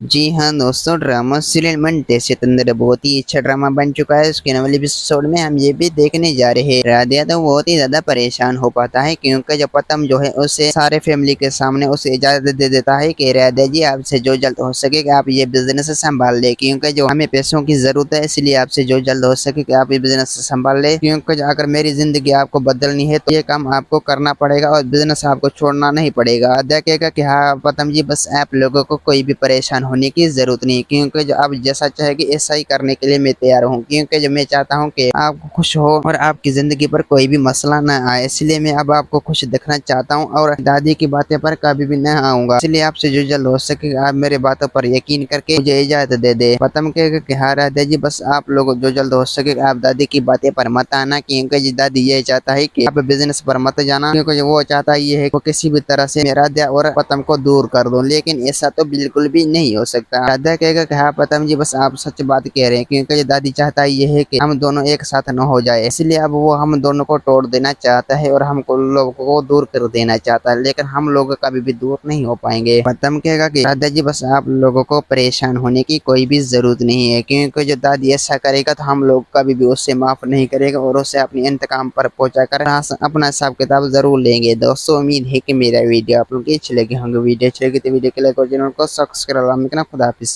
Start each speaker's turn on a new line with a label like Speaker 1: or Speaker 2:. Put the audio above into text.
Speaker 1: जी हाँ दोस्तों, drama serial मंटे सितंदर बहुत ही अच्छा ड्रामा बन चुका है। उसके नए वाले एपिसोड में हम ये भी देखने जा रहे हैं। राधिया तो बहुत ही ज्यादा परेशान हो पाता है क्योंकि जब पतम जो है उसे सारे फैमिली के सामने उसे इजाजत दे देता है कि राधिया जी आपसे जो जल्द हो सके कि आप ये बिजनेस संभाल ले, क्योंकि जो हमें पैसों की जरूरत है, इसलिए आपसे जो जल्द हो सके कि आप ये बिजनेस संभाल ले, क्योंकि अगर मेरी जिंदगी आपको बदलनी है तो ये काम आपको करना पड़ेगा और बिजनेस आपको छोड़ना नहीं पड़ेगा। राधिया कहेगा कि हाँ पतम जी, बस आप लोगों को कोई भी परेशान होने की जरूरत नहीं, क्योंकि जो आप जैसा चाहेगी ऐसा ही करने के लिए मैं तैयार हूँ, क्योंकि जो मैं चाहता हूँ कि आप खुश हो और आपकी जिंदगी पर कोई भी मसला न आए, इसलिए मैं अब आपको खुश देखना चाहता हूँ और दादी की बातें पर कभी भी न आऊंगा। इसलिए आपसे जो जल्द हो सके आप मेरे बातों पर यकीन करके मुझे इजाजत दे दे। पतम कहेगा कि हाँ राधा जी, बस आप लोग जो जल्द हो सके आप दादी की बातें पर मत आना, क्योंकि जी दादी ये चाहता है कि आप बिजनेस पर मत जाना, क्योंकि वो चाहता है ये है कि किसी भी तरह से राधा और पतम को दूर कर दो, लेकिन ऐसा तो बिल्कुल भी नहीं हो सकता। राधा कहेगा कि हाँ पतम जी, बस आप सच बात कह रहे हैं, क्योंकि दादी चाहता ये है कि हम दोनों एक साथ न हो जाए, इसलिए अब वो हम दोनों को तोड़ देना चाहता है और हमको लोगों को दूर कर देना चाहता है, लेकिन हम लोग कभी भी दूर नहीं हो पाएंगे। पतम कहेगा कि राधा जी, बस आप लोगों को परेशान होने की कोई भी जरूरत नहीं है, क्योंकि जो दादी ऐसा करेगा तो हम लोग कभी भी उससे माफ नहीं करेगा और उसे अपने इंतकाम पर पहुंचा कर अपना हिसाब किताब जरूर लेंगे। दोस्तों उम्मीद है कि मेरा वीडियो आप लोग को अच्छी लगी होंगे। वीडियो अच्छी लगी तो वीडियो को लाइक और चैनल को सब्सक्राइब करना। खुदा हाफिज।